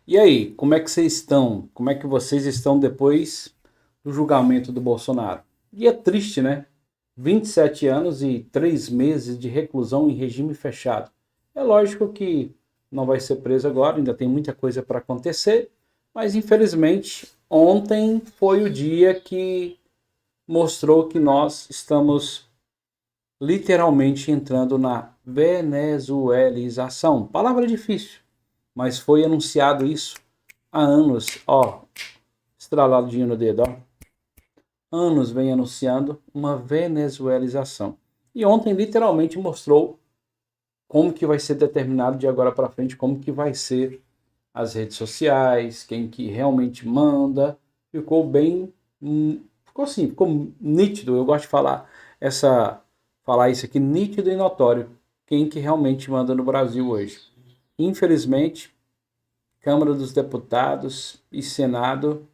E aí, como é que vocês estão? Como é que vocês estão depois do julgamento do Bolsonaro? E é triste, né? 27 anos e 3 meses de reclusão em regime fechado. É lógico que não vai ser preso agora, ainda tem muita coisa para acontecer, mas infelizmente ontem foi o dia que mostrou que nós estamos literalmente entrando na venezuelização. Palavra difícil, mas foi anunciado isso há anos, ó, estraladinho no dedo, ó. Anos vem anunciando uma venezuelização. E ontem literalmente mostrou como que vai ser determinado de agora para frente, como que vai ser as redes sociais, quem que realmente manda. Ficou bem, ficou assim, ficou nítido. Eu gosto de falar isso aqui nítido e notório, quem que realmente manda no Brasil hoje. Infelizmente, Câmara dos Deputados e Senado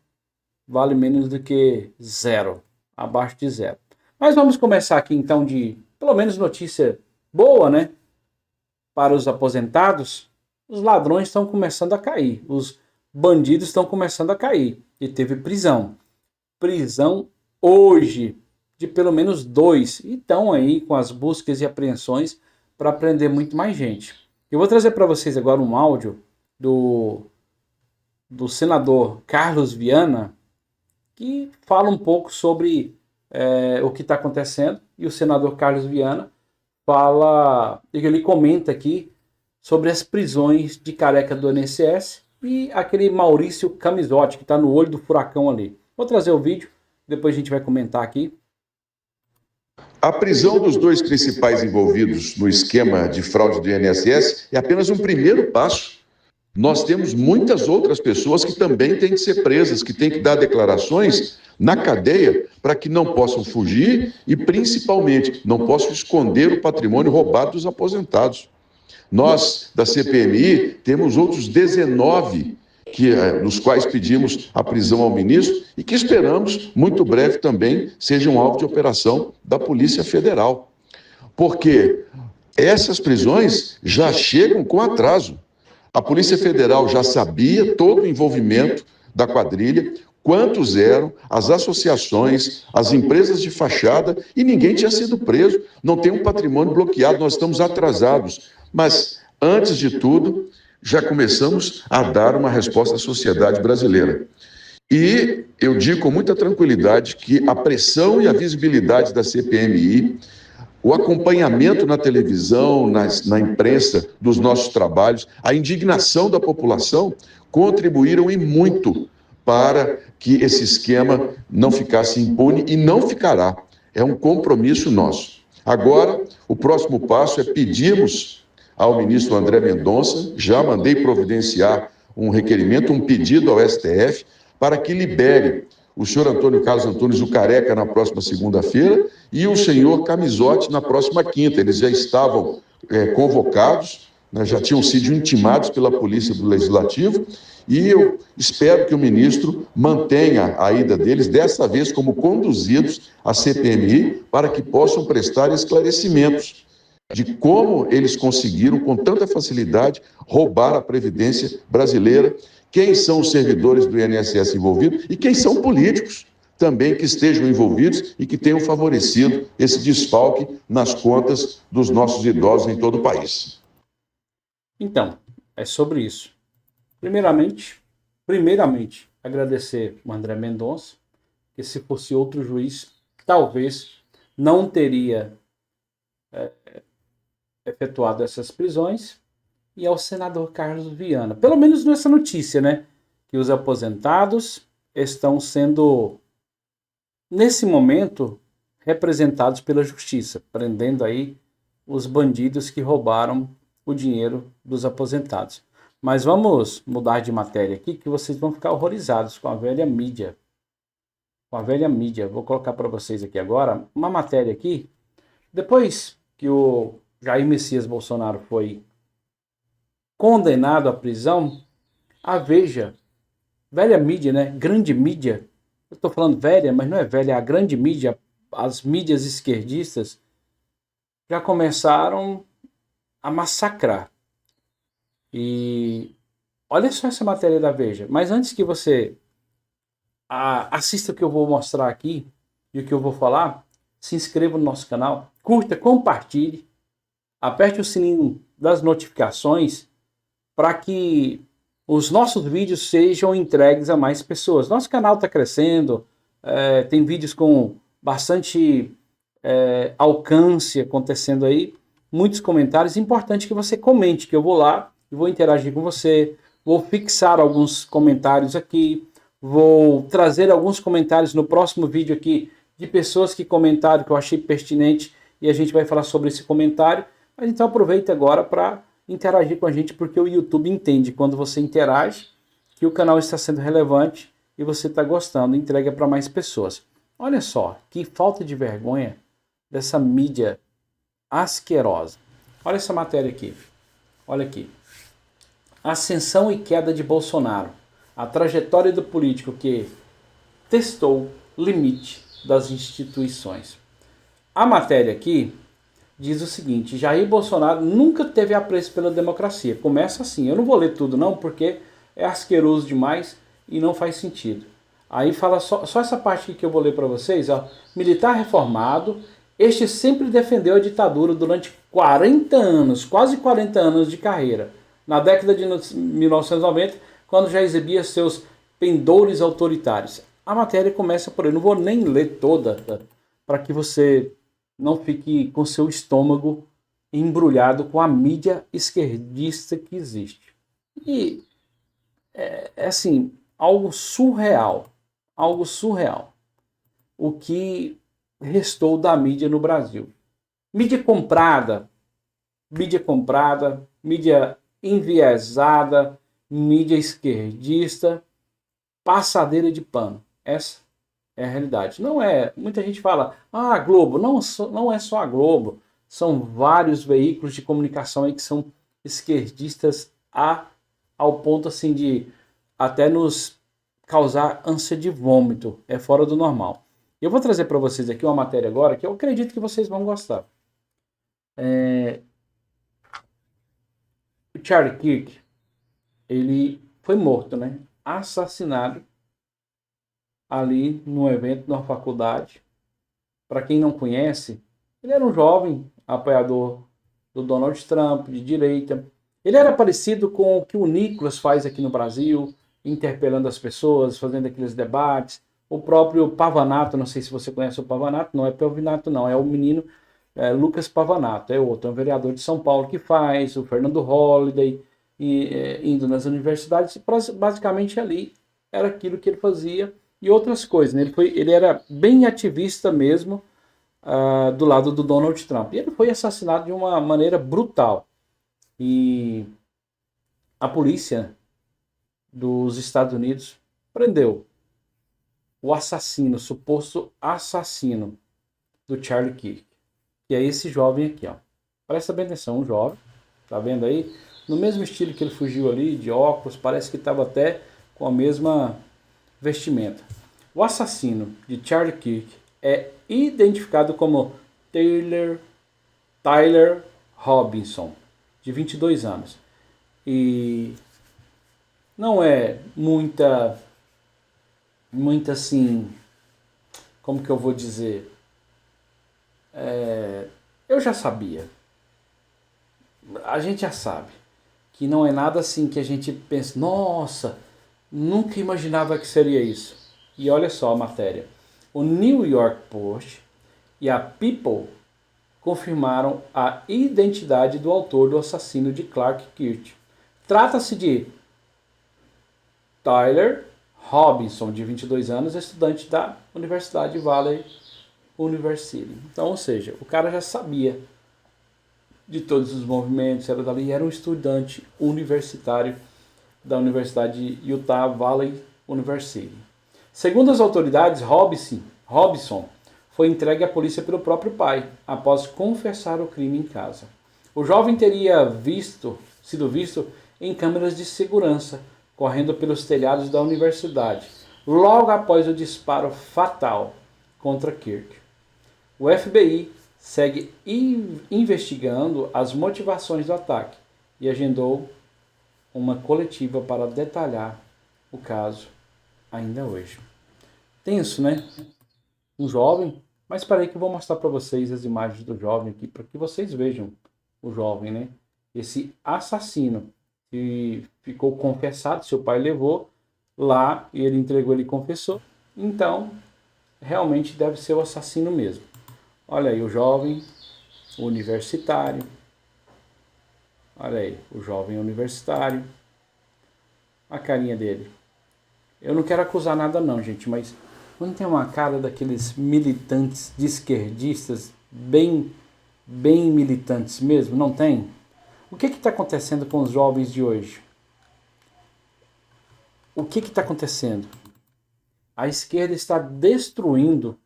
vale menos do que zero, abaixo de zero. Mas vamos começar aqui então de, pelo menos, notícia boa, né? Para os aposentados, os ladrões estão começando a cair, os bandidos estão começando a cair. E teve prisão. Prisão hoje de pelo menos dois. E estão aí com as buscas e apreensões para prender muito mais gente. Eu vou trazer para vocês agora um áudio do, do senador Carlos Viana, que fala um pouco sobre o que está acontecendo. E o senador Carlos Viana fala, ele comenta aqui sobre as prisões de careca do INSS e aquele Maurício Camisotti, que está no olho do furacão ali. Vou trazer o vídeo, depois a gente vai comentar aqui. A prisão dos dois principais envolvidos no esquema de fraude do INSS é apenas um primeiro passo. Nós temos muitas outras pessoas que também têm que ser presas, que têm que dar declarações na cadeia para que não possam fugir e, principalmente, não possam esconder o patrimônio roubado dos aposentados. Nós, da CPMI, temos outros 19 nos quais pedimos a prisão ao ministro e que esperamos, muito breve também, sejam alvo de operação da Polícia Federal. Porque essas prisões já chegam com atraso. A Polícia Federal já sabia todo o envolvimento da quadrilha, quantos eram, as associações, as empresas de fachada, e ninguém tinha sido preso. Não tem um patrimônio bloqueado, nós estamos atrasados. Mas, antes de tudo, já começamos a dar uma resposta à sociedade brasileira. E eu digo com muita tranquilidade que a pressão e a visibilidade da CPMI, o acompanhamento na televisão, na imprensa dos nossos trabalhos, a indignação da população contribuíram e muito para que esse esquema não ficasse impune e não ficará. É um compromisso nosso. Agora, o próximo passo é pedirmos ao ministro André Mendonça, já mandei providenciar um requerimento, um pedido ao STF, para que libere o senhor Antônio Carlos Antunes, o Careca, na próxima segunda-feira, e o senhor Camisotti na próxima quinta. Eles já estavam convocados, né, já tinham sido intimados pela Polícia do Legislativo, e eu espero que o ministro mantenha a ida deles, dessa vez como conduzidos à CPMI, para que possam prestar esclarecimentos de como eles conseguiram, com tanta facilidade, roubar a Previdência brasileira, quem são os servidores do INSS envolvidos e quem são políticos também que estejam envolvidos e que tenham favorecido esse desfalque nas contas dos nossos idosos em todo o país. Então, é sobre isso. Primeiramente, agradecer o André Mendonça, que se fosse outro juiz, talvez não teria efetuado essas prisões, e ao senador Carlos Viana. Pelo menos nessa notícia, né? Que os aposentados estão sendo, nesse momento, representados pela justiça, prendendo aí os bandidos que roubaram o dinheiro dos aposentados. Mas vamos mudar de matéria aqui, que vocês vão ficar horrorizados com a velha mídia. Com a velha mídia. Vou colocar para vocês aqui agora uma matéria aqui. Depois que o Jair Messias Bolsonaro foi condenado à prisão, a Veja, velha mídia, né? Grande mídia. Eu estou falando velha, mas não é velha, é a grande mídia, as mídias esquerdistas já começaram a massacrar. E Olha só essa matéria da Veja. Mas antes que você assista o que eu vou mostrar aqui e o que eu vou falar, se inscreva no nosso canal, curta, compartilhe, aperte o sininho das notificações para que os nossos vídeos sejam entregues a mais pessoas. Nosso canal está crescendo, tem vídeos com bastante alcance acontecendo aí, muitos comentários. Importante que você comente, que eu vou lá e vou interagir com você, vou fixar alguns comentários aqui, vou trazer alguns comentários no próximo vídeo aqui de pessoas que comentaram que eu achei pertinente e a gente vai falar sobre esse comentário. Mas então aproveita agora para interagir com a gente, porque o YouTube entende quando você interage que o canal está sendo relevante e você está gostando, entrega para mais pessoas. Olha só, que falta de vergonha dessa mídia asquerosa. Olha essa matéria aqui. Olha aqui. Ascensão e queda de Bolsonaro. A trajetória do político que testou limite das instituições. A matéria aqui diz o seguinte: Jair Bolsonaro nunca teve apreço pela democracia. Começa assim. Eu não vou ler tudo não, porque é asqueroso demais e não faz sentido. Aí fala só essa parte aqui que eu vou ler para vocês. Ó. Militar reformado, este sempre defendeu a ditadura durante 40 anos, quase 40 anos de carreira. Na década de 1990, quando já exibia seus pendores autoritários. A matéria começa por aí. Não vou nem ler toda, tá? Para que você não fique com seu estômago embrulhado com a mídia esquerdista que existe. E é assim, algo surreal. Algo surreal. O que restou da mídia no Brasil. Mídia comprada, mídia enviesada, mídia esquerdista, passadeira de pano. Essa é a realidade. Não é. Muita gente fala, a Globo. Não é só a Globo. São vários veículos de comunicação aí que são esquerdistas ao ponto assim de até nos causar ânsia de vômito. É fora do normal. Eu vou trazer para vocês aqui uma matéria agora que eu acredito que vocês vão gostar. O Charlie Kirk, ele foi morto, né? Assassinado ali num evento, numa faculdade. Para quem não conhece, ele era um jovem apoiador do Donald Trump, de direita. Ele era parecido com o que o Nicolas faz aqui no Brasil, interpelando as pessoas, fazendo aqueles debates. O próprio Pavanato, não sei se você conhece o Pavanato, não é Pavanato não, é o menino Lucas Pavanato, é outro, é um vereador de São Paulo que faz, o Fernando Holliday, indo nas universidades, basicamente ali era aquilo que ele fazia e outras coisas. Né? Ele era bem ativista mesmo do lado do Donald Trump. E ele foi assassinado de uma maneira brutal. E a polícia dos Estados Unidos prendeu o assassino, o suposto assassino do Charlie Kirk. Que é esse jovem aqui, ó. Presta bem atenção, um jovem, tá vendo aí? No mesmo estilo que ele fugiu ali, de óculos, parece que estava até com a mesma vestimenta. O assassino de Charlie Kirk é identificado como Tyler Robinson, de 22 anos. E não é muita assim, como que eu vou dizer? Eu já sabia. A gente já sabe que não é nada assim que a gente pensa, nossa, nunca imaginava que seria isso. E olha só a matéria. O New York Post e a People confirmaram a identidade do autor do assassino de Clark Kirk. Trata-se de Tyler Robinson, de 22 anos, estudante da Universidade Valley University. Então, ou seja, o cara já sabia de todos os movimentos, era dali, era um estudante universitário da Universidade de Utah Valley University. Segundo as autoridades, Robinson foi entregue à polícia pelo próprio pai, após confessar o crime em casa. O jovem teria sido visto em câmeras de segurança, correndo pelos telhados da universidade, logo após o disparo fatal contra Kirk. O FBI segue investigando as motivações do ataque e agendou uma coletiva para detalhar o caso ainda hoje. Tenso, né? Um jovem, mas espera aí que eu vou mostrar para vocês as imagens do jovem aqui, para que vocês vejam o jovem, né? Esse assassino que ficou confessado, seu pai levou lá e ele entregou, ele confessou. Então, realmente deve ser o assassino mesmo. Olha aí o jovem universitário. Olha aí, o jovem universitário. A carinha dele. Eu não quero acusar nada não, gente, mas não tem uma cara daqueles militantes de esquerdistas bem militantes mesmo? Não tem? O que está acontecendo com os jovens de hoje? O que está acontecendo? A esquerda está destruindo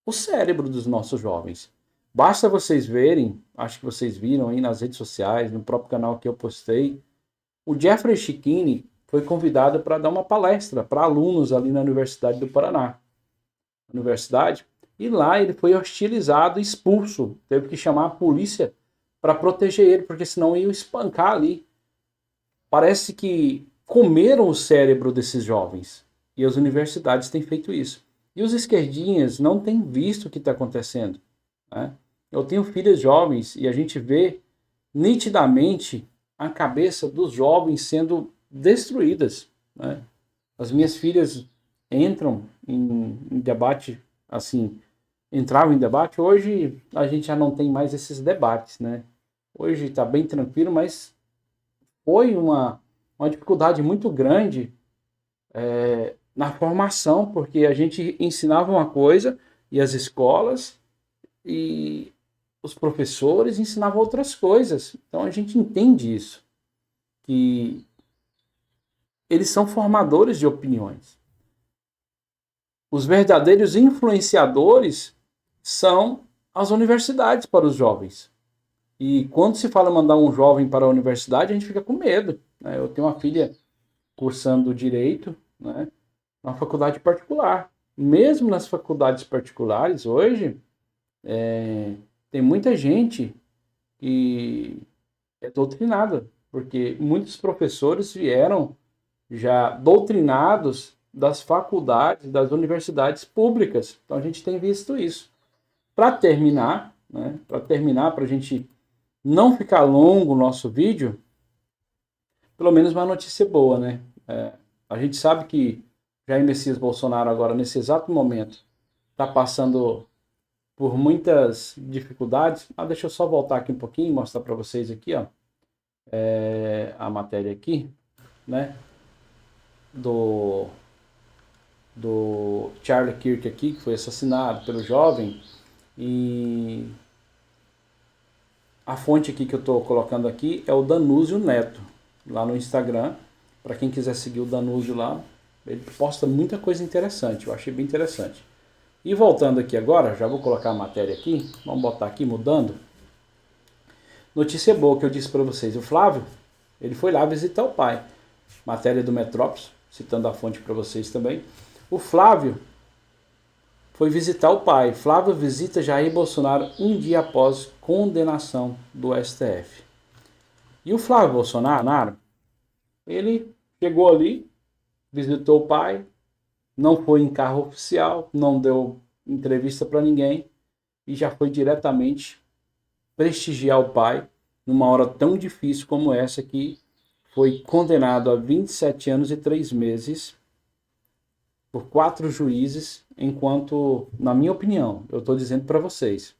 o cérebro dos nossos jovens. Basta vocês verem, acho que vocês viram aí nas redes sociais, no próprio canal que eu postei, o Jeffrey Chikini foi convidado para dar uma palestra para alunos ali na Universidade do Paraná. Universidade, e lá ele foi hostilizado, expulso, teve que chamar a polícia para proteger ele, porque senão ia espancar ali. Parece que comeram o cérebro desses jovens, e as universidades têm feito isso. E os esquerdinhas não têm visto o que está acontecendo, né? Eu tenho filhas jovens e a gente vê nitidamente a cabeça dos jovens sendo destruídas, né? As minhas filhas entram em debate, assim, entravam em debate. Hoje a gente já não tem mais esses debates, né? Hoje está bem tranquilo, mas foi uma dificuldade muito grande na formação, porque a gente ensinava uma coisa e as escolas e os professores ensinavam outras coisas. Então a gente entende isso, que eles são formadores de opiniões. Os verdadeiros influenciadores são as universidades para os jovens. E quando se fala mandar um jovem para a universidade, a gente fica com medo, né? Eu tenho uma filha cursando Direito, né, na faculdade particular. Mesmo nas faculdades particulares, hoje, tem muita gente que é doutrinada, porque muitos professores vieram já doutrinados das faculdades, das universidades públicas. Então a gente tem visto isso. Para terminar, né, para a gente não ficar longo o nosso vídeo, pelo menos uma notícia boa, né? A gente sabe que Jair Messias Bolsonaro agora, nesse exato momento, está passando por muitas dificuldades. Deixa eu só voltar aqui um pouquinho e mostrar para vocês aqui, ó, a matéria aqui, né? Do Charlie Kirk aqui, que foi assassinado pelo jovem, e a fonte aqui que eu estou colocando aqui é o Danúzio Neto, lá no Instagram. Para quem quiser seguir o Danúzio lá, ele posta muita coisa interessante, eu achei bem interessante. E voltando aqui agora, já vou colocar a matéria aqui, vamos botar aqui, mudando. Notícia boa que eu disse para vocês, o Flávio, ele foi lá visitar o pai. Matéria do Metrópolis, citando a fonte para vocês também. O Flávio foi visitar o pai. Flávio visita Jair Bolsonaro um dia após condenação do STF. E o Flávio Bolsonaro, ele chegou ali, visitou o pai, não foi em carro oficial, não deu entrevista para ninguém e já foi diretamente prestigiar o pai numa hora tão difícil como essa, que foi condenado a 27 anos e 3 meses por 4 juízes, enquanto, na minha opinião, eu estou dizendo para vocês,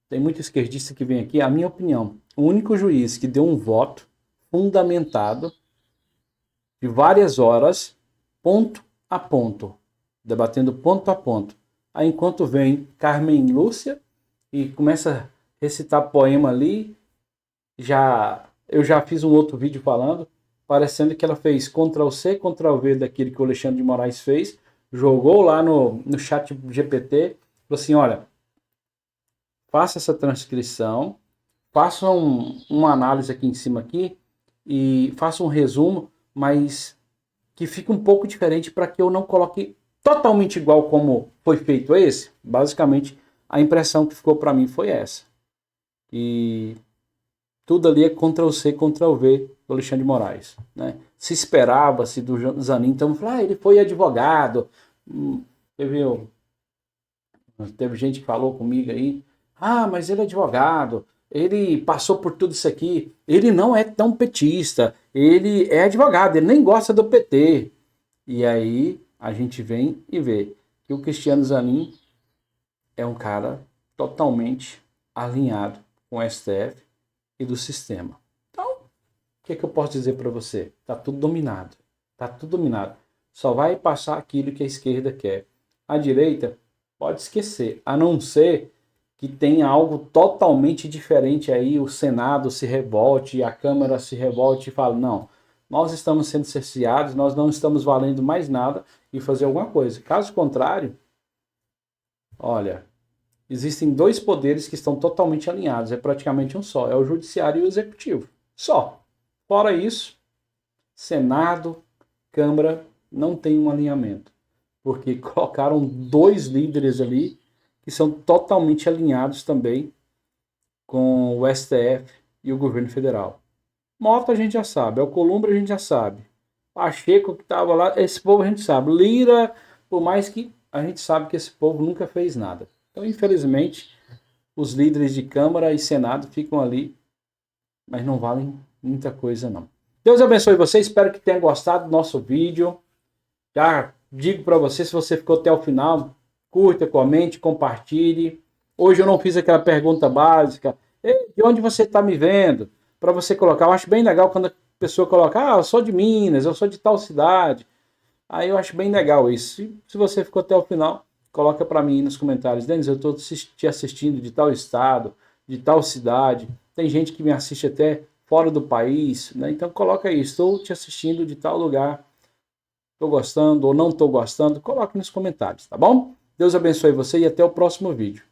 tem muito esquerdista que vem aqui, a minha opinião, o único juiz que deu um voto fundamentado de várias horas, ponto a ponto, debatendo ponto a ponto. Aí enquanto vem Carmen Lúcia e começa a recitar poema ali, eu já fiz um outro vídeo falando, parecendo que ela fez Ctrl+C, Ctrl+V daquilo que o Alexandre de Moraes fez, jogou lá no chat GPT, falou assim, olha, faça essa transcrição, faça uma análise aqui em cima aqui, e faça um resumo, mas que fique um pouco diferente para que eu não coloque totalmente igual como foi feito esse. Basicamente, a impressão que ficou para mim foi essa. E Tudo ali é Ctrl+C, Ctrl+V do Alexandre de Moraes, né? Se esperava-se do Zanin, então, ele foi advogado. Teve gente que falou comigo aí, mas ele é advogado, ele passou por tudo isso aqui, ele não é tão petista, ele é advogado, ele nem gosta do PT. E aí a gente vem e vê que o Cristiano Zanin é um cara totalmente alinhado com o STF e do sistema. Então, o que eu posso dizer para você? Tá tudo dominado. Tá tudo dominado. Só vai passar aquilo que a esquerda quer. A direita pode esquecer, a não ser que tenha algo totalmente diferente aí, o Senado se revolte, a Câmara se revolte e fale, não, nós estamos sendo cerceados, nós não estamos valendo mais nada e fazer alguma coisa. Caso contrário, olha, existem dois poderes que estão totalmente alinhados, é praticamente um só, é o judiciário e o executivo. Só. Fora isso, Senado, Câmara não tem um alinhamento, porque colocaram dois líderes ali que são totalmente alinhados também com o STF e o governo federal. Mota a gente já sabe, Alcolumbre a gente já sabe, Pacheco que estava lá, esse povo a gente sabe, Lira, por mais que a gente sabe que esse povo nunca fez nada. Então, infelizmente, os líderes de Câmara e Senado ficam ali, mas não valem muita coisa não. Deus abençoe você, espero que tenha gostado do nosso vídeo. Já digo para você, se você ficou até o final, curta, comente, compartilhe. Hoje eu não fiz aquela pergunta básica, de onde você está me vendo? Para você colocar, eu acho bem legal quando a pessoa coloca, eu sou de Minas, eu sou de tal cidade. Aí eu acho bem legal isso. Se você ficou até o final, coloca para mim nos comentários, Denis, eu estou te assistindo de tal estado, de tal cidade. Tem gente que me assiste até fora do país, né? Então coloca aí, estou te assistindo de tal lugar. Estou gostando ou não estou gostando, coloque nos comentários, tá bom? Deus abençoe você e até o próximo vídeo.